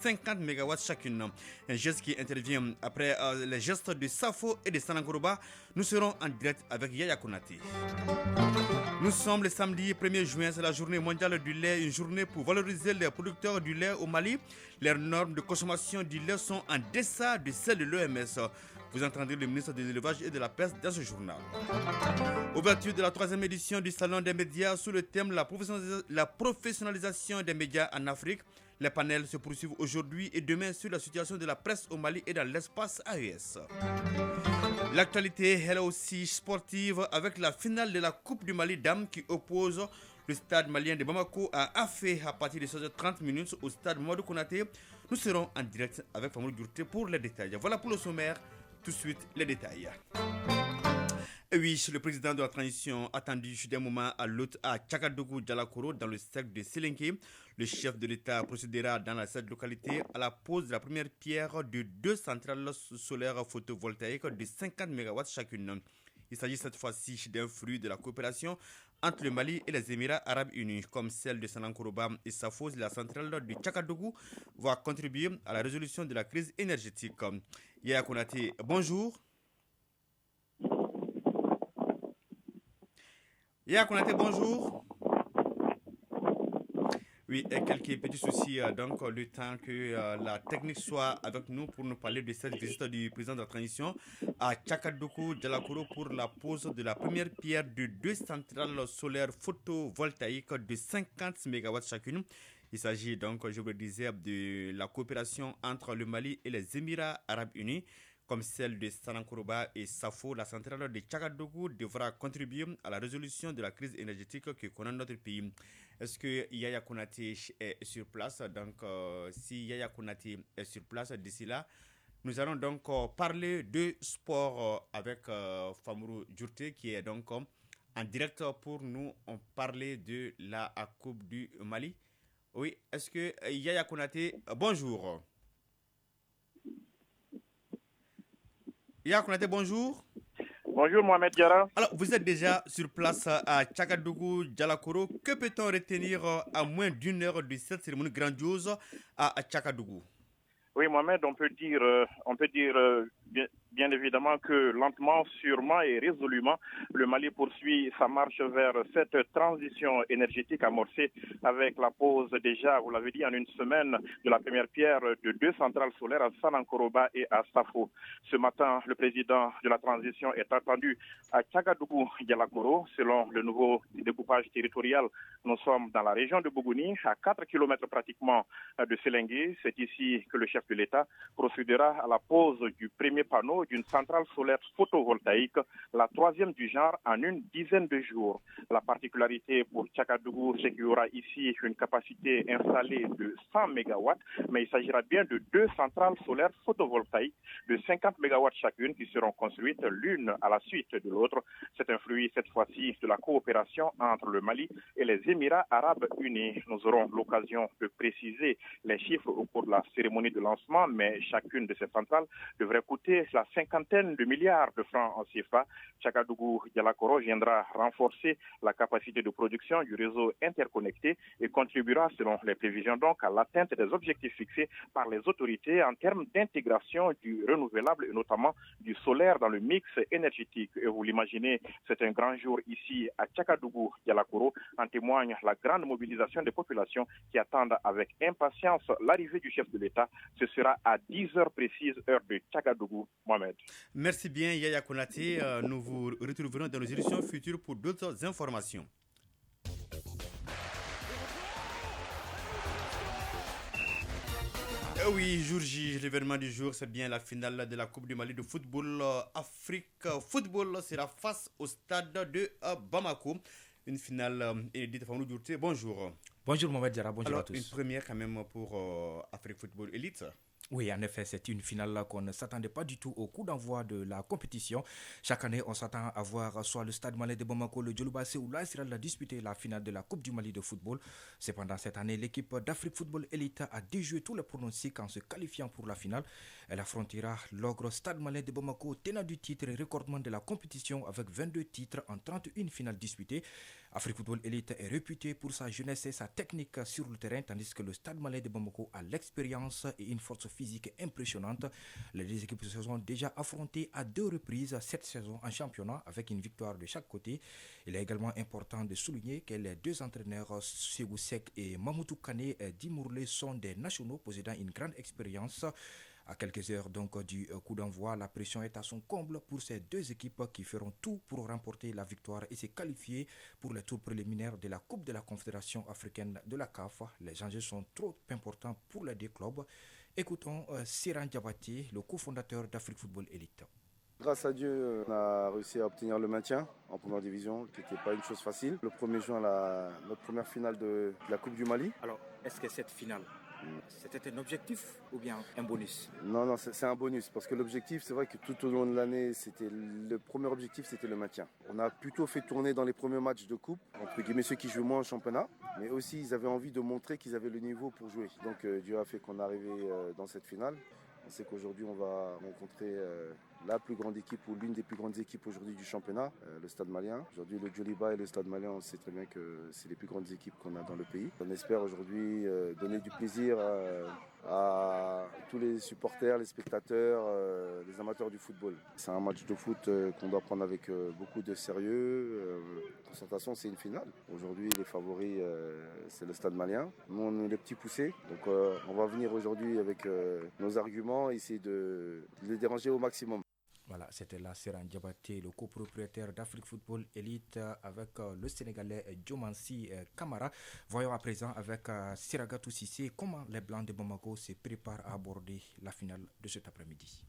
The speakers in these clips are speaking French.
50 mégawatts chacune. Un geste qui intervient après les gestes de Safo et de Sanankoroba. Nous serons en direct avec Yaya Konate. Nous sommes le samedi 1er juin, c'est la journée mondiale du lait, une journée pour valoriser les producteurs du lait au Mali. Les normes de consommation du lait sont en deçà de celles de l'OMS. Vous entendrez le ministre de l'élevage et de la pêche dans ce journal. Ouverture de la 3e édition du Salon des médias sous le thème la professionnalisation des médias en Afrique. Les panels se poursuivent aujourd'hui et demain sur la situation de la presse au Mali et dans l'espace AES. L'actualité, elle est aussi sportive avec la finale de la Coupe du Mali dames qui oppose le stade malien de Bamako à Afé à partir de 16h30 au stade Mamadou Konaté. Nous serons en direct avec Famoul Djourté pour les détails. Voilà pour le sommaire, tout de suite les détails. Et oui, le président de la transition attendu d'un moment à l'autre à Tchakadougou Djalakoro dans le cercle de Sélenké. Le chef de l'État procédera dans cette localité à la pose de la première pierre de 2 centrales solaires photovoltaïques de 50 MW chacune. Il s'agit cette fois-ci d'un fruit de la coopération entre le Mali et les Émirats arabes unis, comme celle de Sanankoroba et Safos. La centrale de Tchakadougou va contribuer à la résolution de la crise énergétique. Yaya Konate, bonjour. Yaya Konate, bonjour. Oui, et quelques petits soucis, donc le temps que la technique soit avec nous pour nous parler de cette visite du président de la transition à Tchakadougou Djalakoro pour la pose de la première pierre de 2 centrales solaires photovoltaïques de 50 MW chacune. Il s'agit donc, je vous le disais, de la coopération entre le Mali et les Émirats arabes unis. Comme celle de Sanankoroba et Safo, la centrale de Tchakadougou devra contribuer à la résolution de la crise énergétique que connaît notre pays. Est-ce que Yaya Konate est sur place? Donc, si Yaya Konate est sur place d'ici là, nous allons donc parler de sport avec Famourou Djourté qui est donc en direct pour nous parler de la Coupe du Mali. Oui, est-ce que Yaya Konate, bonjour. Yaya Konate, bonjour. Bonjour Mohamed Diarra. Alors, vous êtes déjà sur place à Tchakadougou Djalakoro. Que peut-on retenir à moins d'une heure de cette cérémonie grandiose à Tchakadougou? Oui Mohamed, on peut dire bien évidemment que lentement, sûrement et résolument, le Mali poursuit sa marche vers cette transition énergétique amorcée avec la pose déjà, vous l'avez dit, en une semaine de la première pierre de 2 centrales solaires à Sanankoroba et à Safo. Ce matin, le président de la transition est attendu à Tchakadougou Djalakoro. Selon le nouveau découpage territorial, nous sommes dans la région de Bougouni, à 4 km pratiquement de Sélengué. C'est ici que le chef de l'État procédera à la pose du premier panneau d'une centrale solaire photovoltaïque, la 3e du genre en une dizaine de jours. La particularité pour Tchakadougou, c'est qu'il y aura ici une capacité installée de 100 MW, mais il s'agira bien de 2 centrales solaires photovoltaïques de 50 MW chacune qui seront construites l'une à la suite de l'autre. C'est un fruit cette fois-ci de la coopération entre le Mali et les Émirats arabes unis. Nous aurons l'occasion de préciser les chiffres au cours de la cérémonie de lancement, mais chacune de ces centrales devrait coûter la 50aine de milliards de francs en CFA. Tchakadougou Djalakoro viendra renforcer la capacité de production du réseau interconnecté et contribuera, selon les prévisions, donc à l'atteinte des objectifs fixés par les autorités en termes d'intégration du renouvelable et notamment du solaire dans le mix énergétique. Et vous l'imaginez, c'est un grand jour ici à Tchakadougou Djalakoro. En témoigne la grande mobilisation des populations qui attendent avec impatience l'arrivée du chef de l'État. Ce sera à 10 heures précises, heure de Tchakadougou. Mohamed. Merci bien Yaya Konate. Nous vous retrouverons dans nos éditions futures pour d'autres informations. Oui, jour J, l'événement du jour, c'est bien la finale de la Coupe du Mali de football. Afrique Football sera face au stade de Bamako. Une finale inédite. Famoulou Djourté, bonjour. Bonjour Mohamed Diarra, bonjour à tous. Une première quand même pour Afrique Football Elite. Oui, en effet, c'est une finale qu'on ne s'attendait pas du tout au coup d'envoi de la compétition. Chaque année, on s'attend à voir soit le stade malien de Bamako, le Djolobassé ou l'Aïsraël disputer la finale de la Coupe du Mali de football. Cependant, cette année, l'équipe d'Afrique Football Elite a déjoué tous les pronostics en se qualifiant pour la finale. Elle affrontera l'ogre stade malien de Bamako, tenant du titre et recordman de la compétition avec 22 titres en 31 finales disputées. Afrique Football Elite est réputé pour sa jeunesse et sa technique sur le terrain, tandis que le Stade Malien de Bamako a l'expérience et une force physique impressionnante. Les deux équipes se sont déjà affrontées à 2 reprises cette saison en championnat avec une victoire de chaque côté. Il est également important de souligner que les 2 entraîneurs, Ségou Sek et Mamoudou Kane d'Imourlé, sont des nationaux possédant une grande expérience. À quelques heures donc du coup d'envoi, la pression est à son comble pour ces 2 équipes qui feront tout pour remporter la victoire et se qualifier pour les tours préliminaires de la Coupe de la Confédération africaine de la CAF. Les enjeux sont trop importants pour les 2 clubs. Écoutons Siran Diabaté, le cofondateur d'Afrique Football Elite. Grâce à Dieu, on a réussi à obtenir le maintien en première division, qui n'était pas une chose facile. Le 1er juin, notre première finale de la Coupe du Mali. Alors, est-ce que cette finale, c'était un objectif ou bien un bonus? Non, c'est un bonus parce que l'objectif, c'est vrai que tout au long de l'année, le premier objectif, c'était le maintien. On a plutôt fait tourner dans les premiers matchs de coupe, entre guillemets ceux qui jouent moins en championnat, mais aussi ils avaient envie de montrer qu'ils avaient le niveau pour jouer. Donc Dieu a fait qu'on est arrivé dans cette finale. On sait qu'aujourd'hui, on va rencontrer la plus grande équipe ou l'une des plus grandes équipes aujourd'hui du championnat, le Stade Malien. Aujourd'hui, le Djoliba et le Stade Malien, on sait très bien que c'est les plus grandes équipes qu'on a dans le pays. On espère aujourd'hui donner du plaisir à tous les supporters, les spectateurs, les amateurs du football. C'est un match de foot qu'on doit prendre avec beaucoup de sérieux. Concentration, c'est une finale. Aujourd'hui, les favoris, c'est le Stade Malien. Nous, on est les petits poussés. Donc, on va venir aujourd'hui avec nos arguments et essayer de les déranger au maximum. Voilà, c'était là Siran Diabaté, le copropriétaire d'Afrique Football Elite avec le Sénégalais Diomansi Kamara. Voyons à présent avec Siragatou Sissé comment les Blancs de Bamako se préparent à aborder la finale de cet après-midi.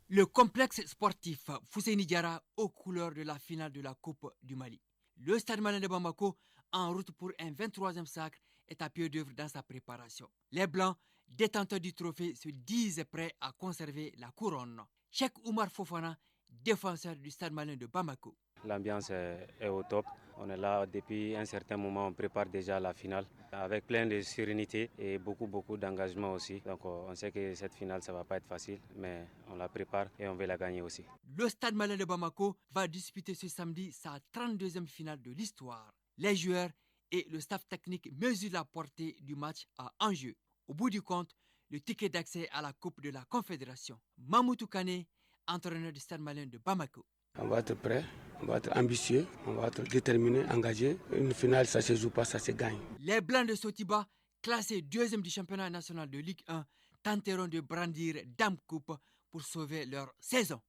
Le complexe sportif Fousseini Diarra aux couleurs de la finale de la Coupe du Mali. Le Stade Malien de Bamako, en route pour un 23e sacre, est à pied d'œuvre dans sa préparation. Les Blancs, détenteurs du trophée, se disent prêts à conserver la couronne. Cheikh Oumar Fofana, défenseur du Stade Malien de Bamako. L'ambiance est au top. On est là depuis un certain moment, on prépare déjà la finale avec plein de sérénité et beaucoup d'engagement aussi. Donc on sait que cette finale, ça ne va pas être facile, mais on la prépare et on veut la gagner aussi. Le Stade Malien de Bamako va disputer ce samedi sa 32e finale de l'histoire. Les joueurs et le staff technique mesurent la portée du match à enjeu. Au bout du compte, le ticket d'accès à la Coupe de la Confédération. Mamoudou Kane, entraîneur du Stade Malien de Bamako. On va être prêt, on va être ambitieux, on va être déterminé, engagé. Une finale, ça ne se joue pas, ça se gagne. Les Blancs de Sotiba, classés 2e du championnat national de Ligue 1, tenteront de brandir Dame Coupe pour sauver leur saison.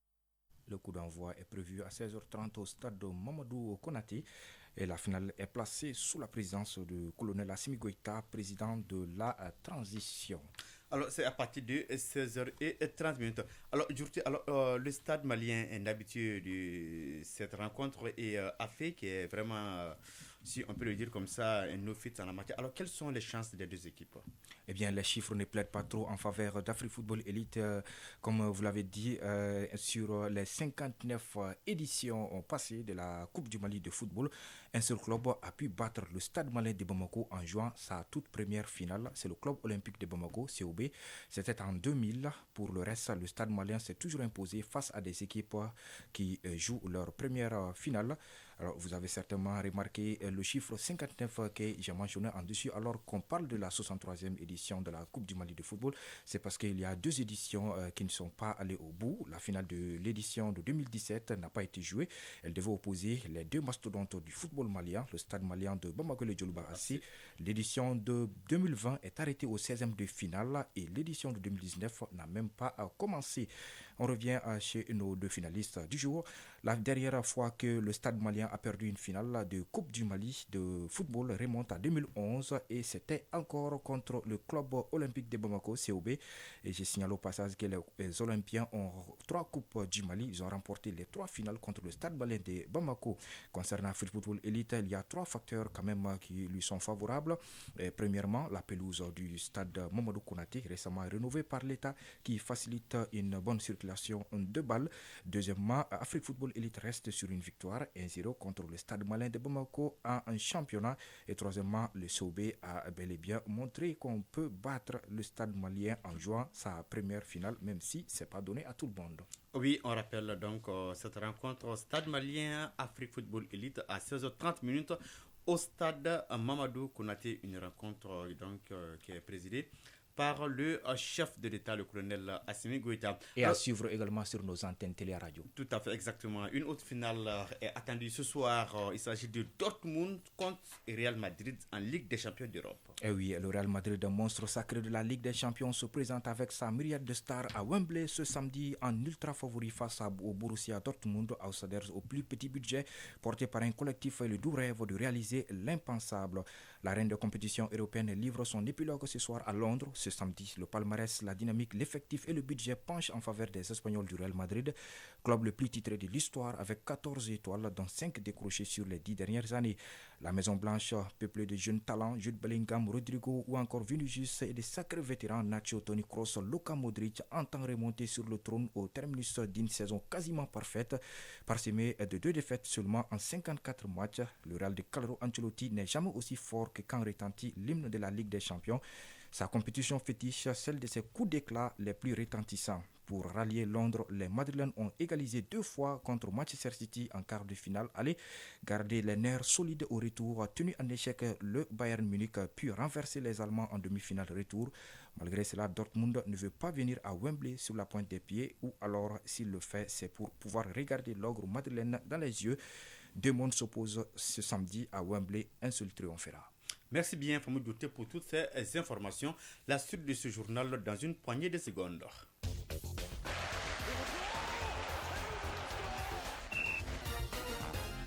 Le coup d'envoi est prévu à 16h30 au stade de Mamadou Konaté et la finale est placée sous la présidence du colonel Assimi Goïta, président de la transition. Alors, c'est à partir de 16h30. Alors, le stade malien est habitué de cette rencontre et a fait qui est vraiment, si on peut le dire comme ça, un no-fit en la matière. Alors, quelles sont les chances des 2 équipes? Eh bien, les chiffres ne plaident pas trop en faveur d'Afrique Football Elite. Comme vous l'avez dit, sur les 59 éditions passées de la Coupe du Mali de football, un seul club a pu battre le Stade Malien de Bamako en jouant sa toute première finale. C'est le club olympique de Bamako, COB. C'était en 2000. Pour le reste, le Stade Malien s'est toujours imposé face à des équipes qui jouent leur première finale. Alors, vous avez certainement remarqué le chiffre 59 que j'ai mentionné en dessus. Alors qu'on parle de la 63e édition de la Coupe du Mali de football, c'est parce qu'il y a 2 éditions qui ne sont pas allées au bout. La finale de l'édition de 2017 n'a pas été jouée. Elle devait opposer les 2 mastodontes du football malien, le Stade malien de Bamako et Djoliba Assi. L'édition de 2020 est arrêtée au 16e de finale et l'édition de 2019 n'a même pas commencé. On revient chez nos 2 finalistes du jour. La dernière fois que le Stade malien a perdu une finale de Coupe du Mali de football remonte à 2011 et c'était encore contre le club olympique de Bamako, COB. Et je signale au passage que les Olympiens ont 3 Coupes du Mali. Ils ont remporté les 3 finales contre le Stade malien de Bamako. Concernant Afrique Football Elite, il y a 3 facteurs quand même qui lui sont favorables. Premièrement, la pelouse du stade Mamadou Konaté, récemment rénovée par l'État, qui facilite une bonne circulation de balles. Deuxièmement, Afrique Football Elite reste sur une victoire 1-0 contre le Stade malien de Bamako en championnat. Et troisièmement, le COB a bel et bien montré qu'on peut battre le Stade malien en jouant sa première finale, même si ce n'est pas donné à tout le monde. Oui, on rappelle donc cette rencontre au Stade malien Afrique Football Elite à 16h30 au stade Mamadou Konaté, une rencontre qui est présidée par le chef de l'État, le colonel Assimi Goïta. Et à suivre également sur nos antennes télé-radio. Tout à fait, exactement. Une autre finale est attendue ce soir. Il s'agit de Dortmund contre Real Madrid en Ligue des Champions d'Europe. Et oui, le Real Madrid, monstre sacré de la Ligue des Champions, se présente avec sa myriade de stars à Wembley ce samedi en ultra favori face au Borussia Dortmund, outsiders au plus petit budget, porté par un collectif et le doux rêve de réaliser l'impensable. La reine de compétition européenne livre son épilogue ce soir à Londres. Ce samedi, le palmarès, la dynamique, l'effectif et le budget penchent en faveur des Espagnols du Real Madrid, club le plus titré de l'histoire avec 14 étoiles, dont 5 décrochées sur les 10 dernières années. La Maison Blanche, peuplée de jeunes talents, Jude Bellingham, Rodrigo ou encore Vinicius et des sacrés vétérans Nacho, Toni Kroos, Luka Modric, entend remonter sur le trône au terminus d'une saison quasiment parfaite, parsemée de 2 défaites seulement en 54 matchs. Le Real de Carlo Ancelotti n'est jamais aussi fort que quand retentit l'hymne de la Ligue des Champions. Sa compétition fétiche, celle de ses coups d'éclat les plus retentissants. Pour rallier Londres, les Madrilènes ont égalisé 2 fois contre Manchester City en quart de finale. Allez, garder les nerfs solides au retour, tenu en échec le Bayern Munich, puis renverser les Allemands en demi-finale retour. Malgré cela, Dortmund ne veut pas venir à Wembley sur la pointe des pieds, ou alors, s'il le fait, c'est pour pouvoir regarder l'ogre madrilène dans les yeux. 2 mondes s'opposent ce samedi à Wembley, un seul triomphera. Merci bien, Famou Douté, pour toutes ces informations. La suite de ce journal dans une poignée de secondes.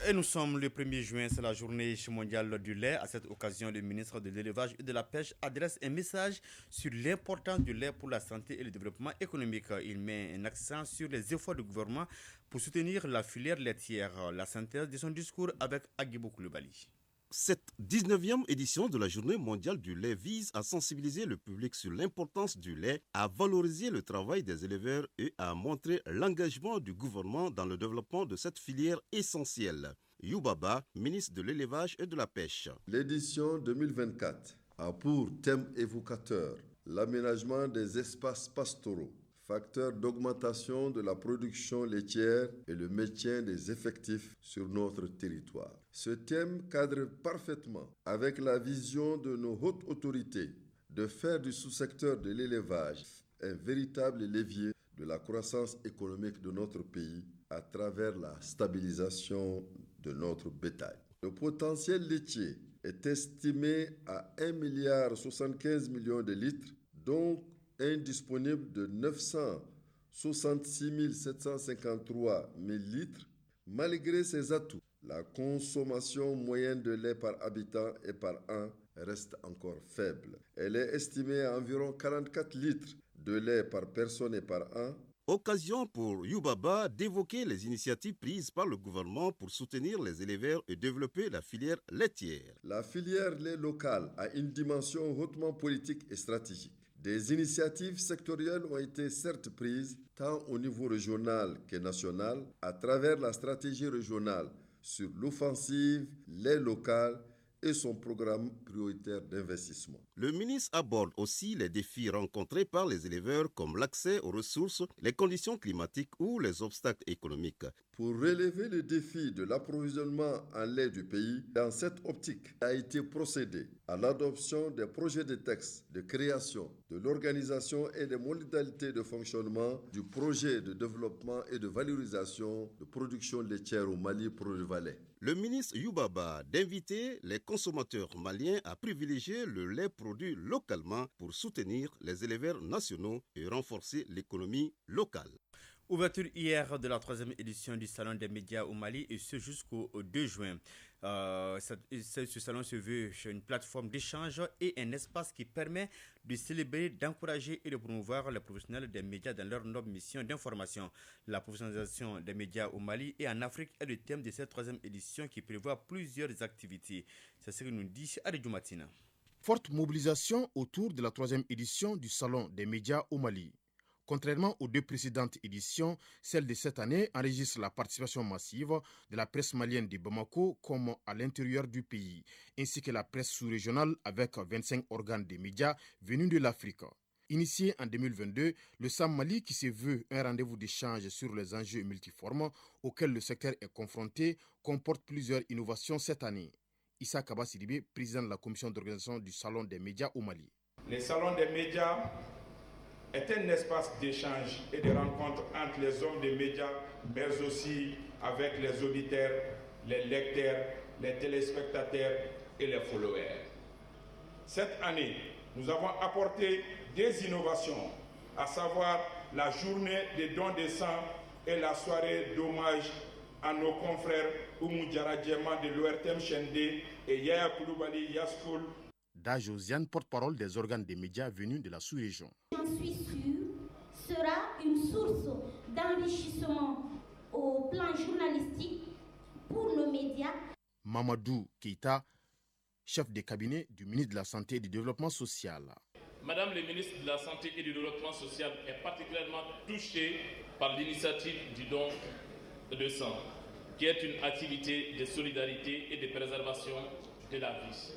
Et nous sommes le 1er juin, c'est la journée mondiale du lait. À cette occasion, le ministre de l'Élevage et de la Pêche adresse un message sur l'importance du lait pour la santé et le développement économique. Il met un accent sur les efforts du gouvernement pour soutenir la filière laitière. La synthèse de son discours avec Agibou Koulibaly. Cette 19e édition de la Journée mondiale du lait vise à sensibiliser le public sur l'importance du lait, à valoriser le travail des éleveurs et à montrer l'engagement du gouvernement dans le développement de cette filière essentielle. Youbaba, ministre de l'Élevage et de la Pêche. L'édition 2024 a pour thème évocateur l'aménagement des espaces pastoraux, facteur d'augmentation de la production laitière et le maintien des effectifs sur notre territoire. Ce thème cadre parfaitement avec la vision de nos hautes autorités de faire du sous-secteur de l'élevage un véritable levier de la croissance économique de notre pays à travers la stabilisation de notre bétail. Le potentiel laitier est estimé à 1,75 milliard de litres, dont indisponible de 966 753 000 litres. Malgré ces atouts, la consommation moyenne de lait par habitant et par an reste encore faible. Elle est estimée à environ 44 litres de lait par personne et par an. Occasion pour Youbaba d'évoquer les initiatives prises par le gouvernement pour soutenir les éleveurs et développer la filière laitière. La filière lait locale a une dimension hautement politique et stratégique. Des initiatives sectorielles ont été certes prises, tant au niveau régional que national, à travers la stratégie régionale sur l'offensive lait local et son programme prioritaire d'investissement. Le ministre aborde aussi les défis rencontrés par les éleveurs comme l'accès aux ressources, les conditions climatiques ou les obstacles économiques. Pour relever le défi de l'approvisionnement en lait du pays, dans cette optique, a été procédé à l'adoption des projets de texte de création, de l'organisation et des modalités de fonctionnement du projet de développement et de valorisation de production laitière au Mali pour le Valais. Le ministre Youbaba d'inviter les consommateurs maliens à privilégier le lait produit localement pour soutenir les éleveurs nationaux et renforcer l'économie locale. Ouverture hier de la 3e édition du Salon des médias au Mali et ce jusqu'au 2 juin. Ce salon se veut une plateforme d'échange et un espace qui permet de célébrer, d'encourager et de promouvoir les professionnels des médias dans leur noble mission d'information. La professionnalisation des médias au Mali et en Afrique est le thème de cette 3e édition qui prévoit plusieurs activités. C'est ce que nous dit Adedou Matina. Forte mobilisation autour de la 3e édition du Salon des médias au Mali. Contrairement aux 2 précédentes éditions, celle de cette année enregistre la participation massive de la presse malienne de Bamako comme à l'intérieur du pays, ainsi que la presse sous-régionale avec 25 organes de médias venus de l'Afrique. Initié en 2022, le SAM Mali, qui se veut un rendez-vous d'échange sur les enjeux multiformes auxquels le secteur est confronté, comporte plusieurs innovations cette année. Issa Kaba Sidibé, président de la commission d'organisation du Salon des médias au Mali. Le Salon des médias est un espace d'échange et de rencontre entre les hommes des médias, mais aussi avec les auditeurs, les lecteurs, les téléspectateurs et les followers. Cette année, nous avons apporté des innovations, à savoir la journée des dons de sang et la soirée d'hommage à nos confrères Oumou Diarra Djema de l'ORTM Chende et Yaya Koulibaly Yaskoul. Da Josiane, porte-parole des organes des médias venus de la sous-région. J'en suis sûre, sera une source d'enrichissement au plan journalistique pour nos médias. Mamadou Keïta, chef de cabinet du ministre de la Santé et du Développement social. Madame le ministre de la Santé et du Développement social est particulièrement touchée par l'initiative du don de sang, qui est une activité de solidarité et de préservation de la vie.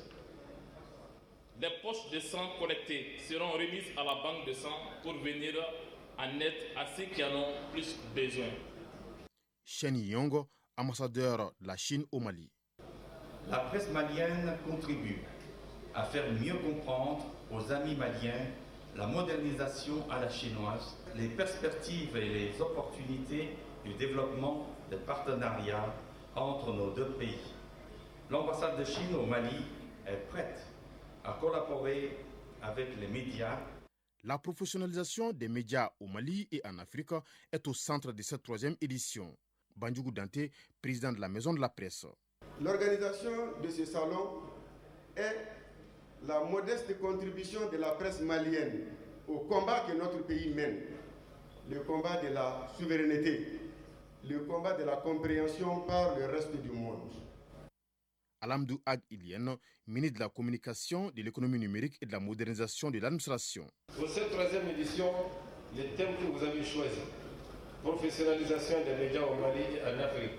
Les poches de sang collectées seront remises à la banque de sang pour venir en aide à ceux qui en ont plus besoin. Chen Yongo, ambassadeur de la Chine au Mali. La presse malienne contribue à faire mieux comprendre aux amis maliens la modernisation à la chinoise, les perspectives et les opportunités du développement des partenariats entre nos deux pays. L'ambassade de Chine au Mali est prête à collaborer avec les médias. La professionnalisation des médias au Mali et en Afrique est au centre de cette 3e édition. Bandjougou Dante, président de la Maison de la Presse. L'organisation de ce salon est la modeste contribution de la presse malienne au combat que notre pays mène, le combat de la souveraineté, le combat de la compréhension par le reste du monde. Alamdou Ag Ilien, ministre de la Communication, de l'économie numérique et de la modernisation de l'administration. Pour cette 3e édition, le thème que vous avez choisi, professionnalisation des médias au Mali et en Afrique,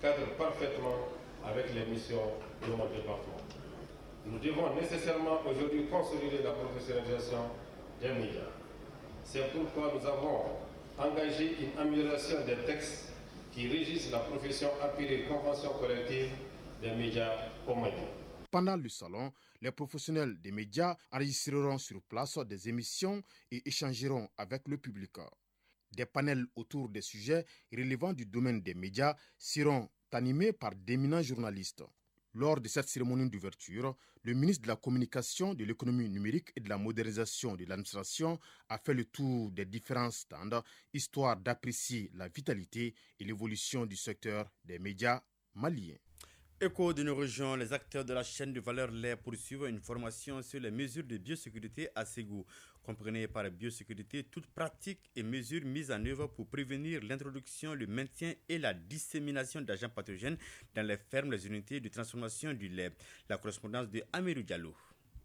cadre parfaitement avec les missions de mon département. Nous devons nécessairement aujourd'hui consolider la professionnalisation des médias. C'est pourquoi nous avons engagé une amélioration des textes qui régissent la profession appelée convention collective des médias au Mali. Pendant le salon, les professionnels des médias enregistreront sur place des émissions et échangeront avec le public. Des panels autour des sujets relevant du domaine des médias seront animés par d'éminents journalistes. Lors de cette cérémonie d'ouverture, le ministre de la Communication, de l'économie numérique et de la modernisation de l'administration a fait le tour des différents stands, histoire d'apprécier la vitalité et l'évolution du secteur des médias maliens. Écho de nos régions, les acteurs de la chaîne de valeur lait poursuivent une formation sur les mesures de biosécurité à Ségou. Comprenez par biosécurité toute pratique et mesures mises en œuvre pour prévenir l'introduction, le maintien et la dissémination d'agents pathogènes dans les fermes, les unités de transformation du lait. La correspondance de Amirou Diallo.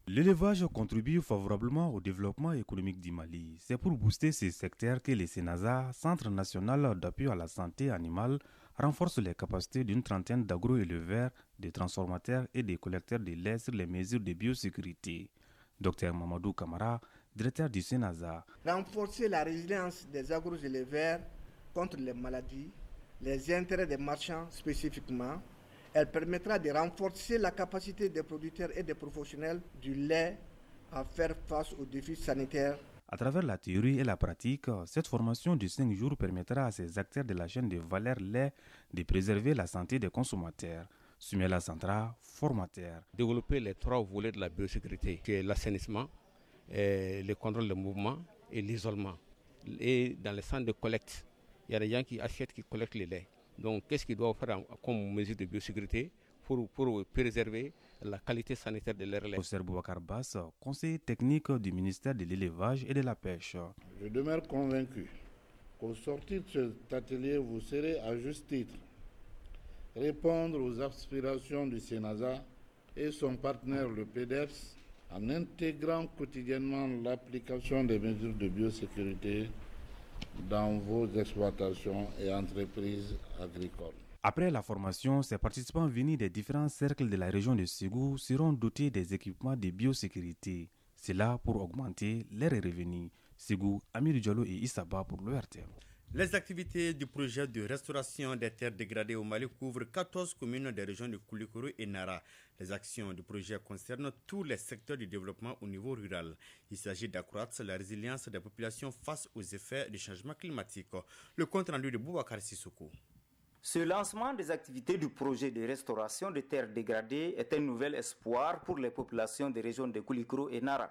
L'élevage contribue favorablement au développement économique du Mali. C'est pour booster ces secteurs que le Sénasa, Centre national d'appui à la santé animale, renforce les capacités d'une trentaine d'agro-éleveurs, de transformateurs et de collecteurs de lait sur les mesures de biosécurité. Dr Mamadou Kamara, directeur du Sénasa. Renforcer la résilience des agro-éleveurs contre les maladies, les intérêts des marchands spécifiquement. Elle permettra de renforcer la capacité des producteurs et des professionnels du lait à faire face aux défis sanitaires. À travers la théorie et la pratique, cette formation de 5 jours permettra à ces acteurs de la chaîne de valeur lait de préserver la santé des consommateurs. Sumela Santra, formateur. Développer les 3 volets de la biosécurité, qui est l'assainissement, le contrôle de mouvement et l'isolement. Et dans les centres de collecte, il y a des gens qui achètent, qui collectent les laits. Donc, qu'est-ce qu'ils doivent faire comme mesure de biosécurité pour préserver la qualité sanitaire de leur lait? Professeur Boubacar Bass, conseiller technique du ministère de l'élevage et de la pêche. Je demeure convaincu qu'au sortir de cet atelier, vous serez à juste titre répondre aux aspirations du Sénasa et son partenaire le PDEPS en intégrant quotidiennement l'application des mesures de biosécurité dans vos exploitations et entreprises agricoles. Après la formation, ces participants venus des différents cercles de la région de Ségou seront dotés des équipements de biosécurité. C'est là pour augmenter leurs revenus. Ségou, Amirou Diallo et Issaba pour l'ORTM. Les activités du projet de restauration des terres dégradées au Mali couvrent 14 communes des régions de Koulikoro et Nara. Les actions du projet concernent tous les secteurs du développement au niveau rural. Il s'agit d'accroître la résilience des populations face aux effets du changement climatique. Le compte rendu de Boubacar Sissoko. Ce lancement des activités du projet de restauration des terres dégradées est un nouvel espoir pour les populations des régions de Koulikoro et Nara,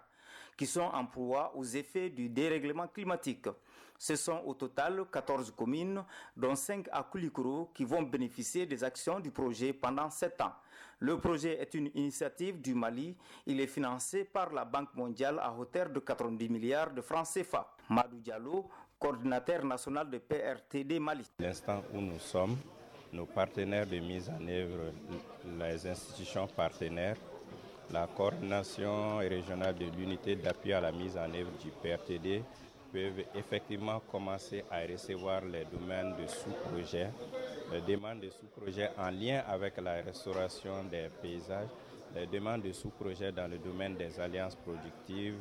qui sont en proie aux effets du dérèglement climatique. Ce sont au total 14 communes, dont 5 à Koulikoro, qui vont bénéficier des actions du projet pendant 7 ans. Le projet est une initiative du Mali. Il est financé par la Banque mondiale à hauteur de 90 milliards de francs CFA. Madou Diallo, coordinateur national de PRTD Mali. L'instant où nous sommes, nos partenaires de mise en œuvre, les institutions partenaires, la coordination régionale de l'unité d'appui à la mise en œuvre du PRTD peuvent effectivement commencer à recevoir les domaines de sous-projets, les demandes de sous-projets en lien avec la restauration des paysages, les demandes de sous-projets dans le domaine des alliances productives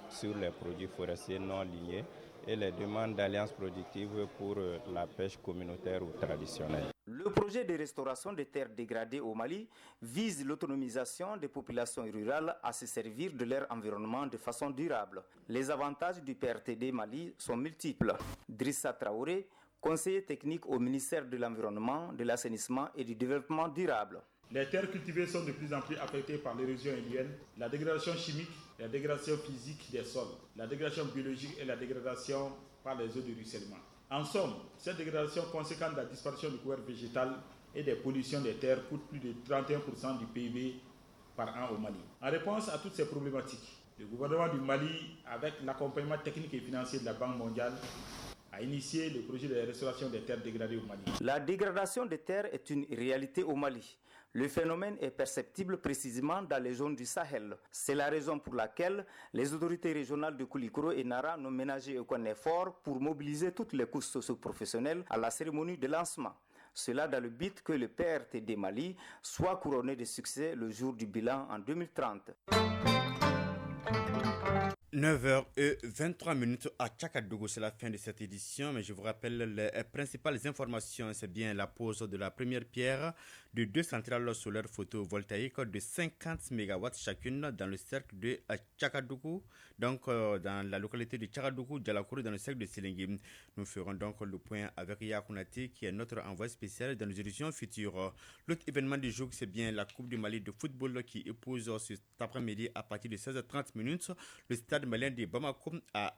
sur les produits forestiers non lignés et les demandes d'alliances productives pour la pêche communautaire ou traditionnelle. Le projet de restauration des terres dégradées au Mali vise l'autonomisation des populations rurales à se servir de leur environnement de façon durable. Les avantages du PRTD Mali sont multiples. Drissa Traoré, conseiller technique au ministère de l'Environnement, de l'Assainissement et du Développement durable. Les terres cultivées sont de plus en plus affectées par l'érosion éolienne, la dégradation chimique, la dégradation physique des sols, la dégradation biologique et la dégradation par les eaux de ruissellement. En somme, cette dégradation conséquente de la disparition du couvert végétal et des pollutions des terres coûte plus de 31% du PIB par an au Mali. En réponse à toutes ces problématiques, le gouvernement du Mali, avec l'accompagnement technique et financier de la Banque mondiale, a initié le projet de restauration des terres dégradées au Mali. La dégradation des terres est une réalité au Mali. Le phénomène est perceptible précisément dans les zones du Sahel. C'est la raison pour laquelle les autorités régionales de Koulikoro et Nara n'ont ménagé aucun effort pour mobiliser toutes les couches socio-professionnelles à la cérémonie de lancement. Cela dans le but que le PRTD Mali soit couronné de succès le jour du bilan en 2030. 9h23 à Tchakadougou, c'est la fin de cette édition, mais je vous rappelle les principales informations. C'est bien la pose de la première pierre de 2 centrales solaires photovoltaïques de 50 MW chacune dans le cercle de Tchakadougou, donc dans la localité de Tchakadougou, Djalakourou, dans le cercle de Silingim. Nous ferons donc le point avec Yakounati, qui est notre envoyé spécial dans les éditions futures. L'autre événement du jour, c'est bien la Coupe du Mali de football qui épouse cet après-midi à partir de 16h30 le stade malien de Bamako à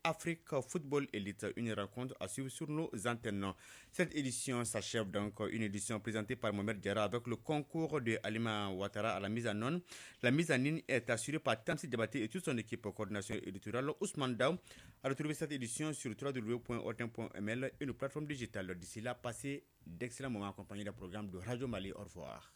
Afrique Football Elite, une rencontre à suivre sur nos antennes. Cette édition s'achève donc, une édition présentée par Mohamed Diarra avec le concours de Alima Ouattara à la mise en onde. La mise en ligne est assurée par Tamsi Diabaté et toute son équipe coordination éditoriale. Ousmane Daou a retrouvé cette édition sur www.ortin.ml et nos plateformes digitales. D'ici là, passez d'excellents moments accompagnés d'un programme de Radio Mali. Au revoir.